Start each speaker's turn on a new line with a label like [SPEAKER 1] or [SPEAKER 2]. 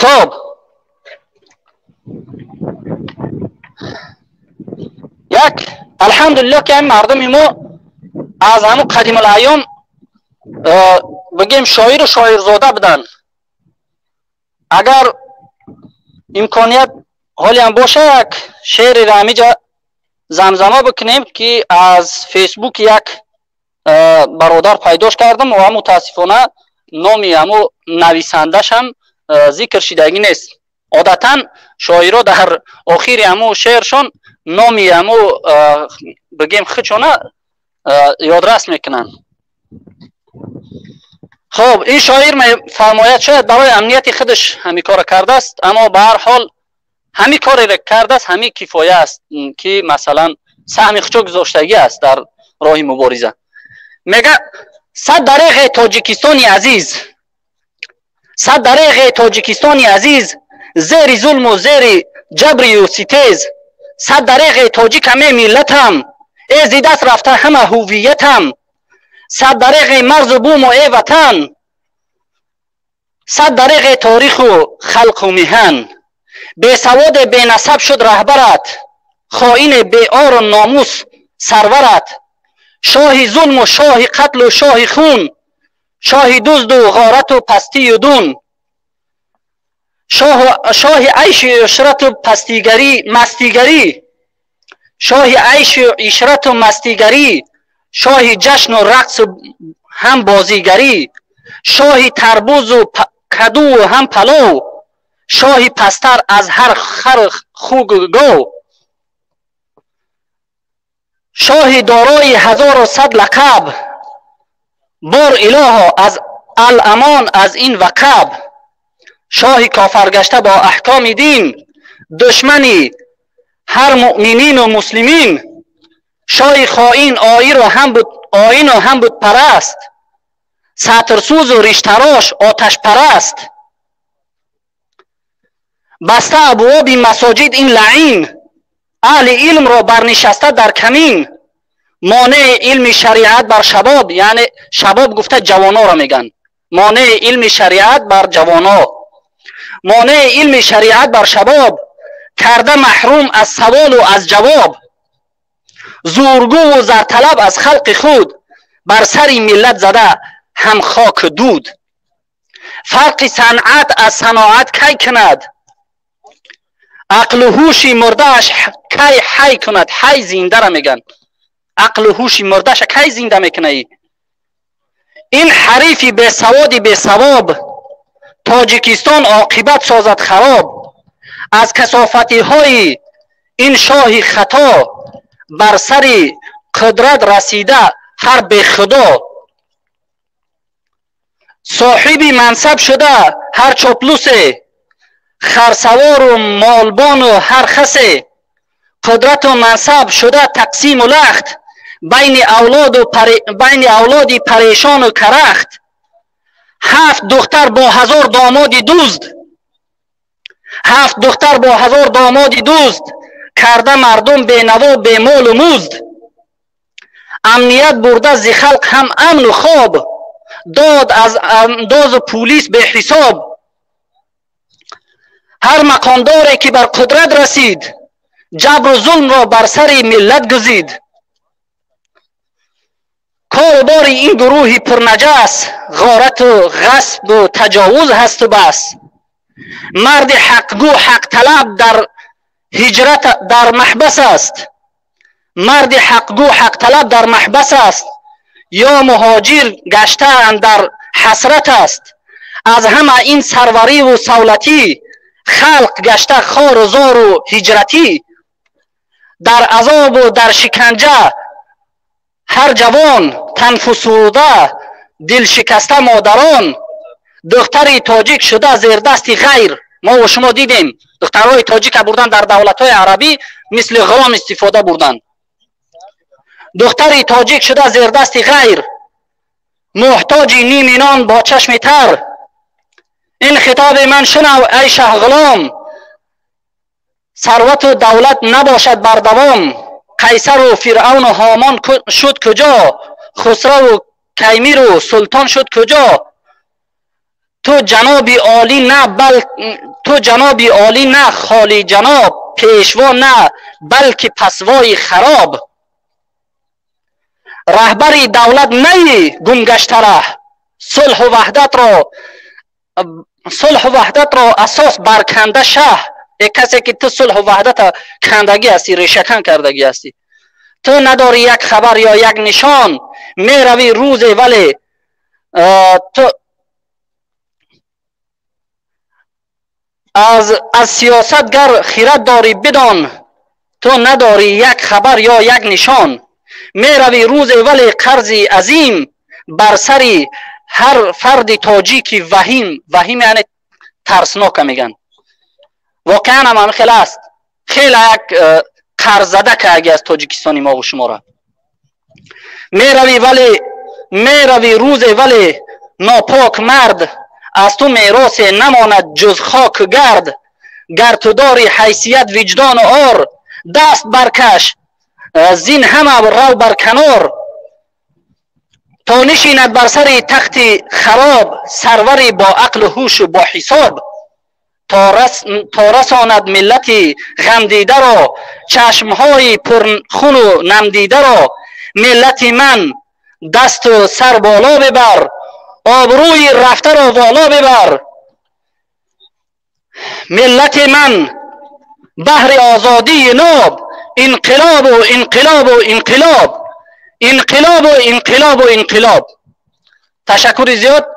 [SPEAKER 1] خب یک الحمدلله که این مردم ما از همون قدیم الایام بگیم شاعر و شاعرزاده بدن. اگر امکانیت حالی هم باشه یک شعر را همیجا زمزمه بکنیم که از فیسبوک یک برادر پیداش کردم و هم متاسفانه نامی همو نویسندش هم ذکر شدگی نیست. عادتا شاعرها در آخر همو شعرشان نامی همو بگیم خودشانه یادرس میکنن. خب این شاعر فرماید شاید برای امنیت خودش همین کار کرده است، اما به هر حال همین کاری را کرده است، همین کفایه است که مثلا سهم خودش گذاشتگی است در راه مبارزه. میگه صد دریغ تاجیکستانی عزیز، صد دریغ تاجیکستانی عزیز، زیر ظلم و زیر جبری و ستیز، صد دریغ تاجیک همه ملتم، ای زی دست رفته همه هویتم، صد دریغ مرز و بوم و ای وطن، صد دریغ تاریخ و خلق و میهن، بی سواد بی نسب شد رهبرت، خائن بی آر و ناموس سرورت، شاه ظلم و شاه قتل و شاه خون، شاه دزد و غارت و پستی و دون، شاه عیش و عشرت و پستیگری مستیگری، شاه عیش و عشرت و مستیگری، شاه جشن و رقص و هم بازیگری، شاه تربوز و کدو و هم پلو، شاه پستر از هر خر خوگ گو، شاه دارای 1100 لقب، بار اله از الامان از این وقب، شاه کافر گشته با احکام دین، دشمنی هر مؤمنین و مسلمین، شاه خائن آیین و هم بود پرست، سطرسوز و ریشتراش آتش پرست، بسته ابواب مساجد این لعین، اهل علم را برنشسته در کمین، مانع علم شریعت بر شباب، یعنی شباب گفته جوانا را میگن، مانع علم شریعت بر جوانا، مانع علم شریعت بر شباب، کرده محروم از سوال و از جواب، زورگو و زرطلب از خلق خود، بر سر ملت زده هم خاک دود، فرق صنعت از صناعت کی کند، عقل و هوش مردهش کی حی کند، حی زنده را میگن، عقل و هوش مردهش کی زنده میکنه. این حریفی به سوادی به ثواب، تاجیکستان عاقبت سازد خراب، از کثافتی های این شاه خطا، بر سر قدرت رسیده هر به خدا، صاحب منصب شده هر چاپلوسه، خرسوار و مالبان و هر خسه، قدرت و منصب شده تقسیم و لخت، بین اولادی پریشان و کرخت، 7 دختر با 1000 دامادی دزد، 7 دختر با 1000 دامادی دزد، کرده مردم بی نوا بی مال و مزد، امنیت برده ز خلق هم امن و خواب، داد از انداز پولیس به حساب، هر مقامداری که بر قدرت رسید، جبر و ظلم را بر سر ملت گزید، کار بار این گروه پرنجس، غارت و غصب و تجاوز هست و بس، مرد حقگو حق طلب در هجرت در محبس است، مرد حقگو حق طلب در محبس است، یا مهاجر گشته در حسرت است، از همه این سروری و سولتی، خلق گشته خوار و زار و هجرتی، در عذاب و در شکنجه هر جوان، تن فسوده دل شکسته مادران، دختری تاجیک شده زیر دست غیر، ما و شما دیدیم دخترهای تاجیک بردن در دولت‌های عربی مثل غلام استفاده بردن، دختری تاجیک شده زیر دست غیر، محتاج نیم نان با چشم تر، این خطاب من شنو ای شه غلام، ثروت و دولت نباشد بر دوام، قیصر و فرعون و هامان شد کجا، خسرو و کیمیر و سلطان شد کجا، تو جنابی عالی نه خالی جناب، پیشوا نه بلکه پسوای خراب. رهبری دولت نی گمگشته ره، صلح و وحدت را اساس برکنده شه. یک کسی که تو صلح و وحدت کندگی هستی، ریشه‌کن کردگی هستی، تو نداری یک خبر یا یک نشان، می روی روزی ولی تو از سیاستگر خیرت داری بدان، تو نداری یک خبر یا یک نشان. می روی روزی ولی قرضی عظیم بر سری هر فرد تاجیکی وهیم یعنی ترسناک میگن. واقعا هم خیلی است، خیلی یک قرض زده که اگه از تاجیکستانی ما و شما را می روی روزی ولی ناپاک مرد، از تو میراث نماند جز خاک گرد. گر تو داری حیثیت وجدان آر، دست برکش زین همه رو بر کنار. تا نشیند بر سر تخت خراب، سروری با عقل و هوش و با حساب. تا رساند ملت غم دیده را، چشمهای پر خون و نم دیده را. ملت من دست و سر بالا ببر، آبروی رفته را والا ببر. ملت من بهر آزادی ناب، انقلاب و انقلاب و انقلاب، انقلاب و انقلاب و انقلاب. تشکر زیاد.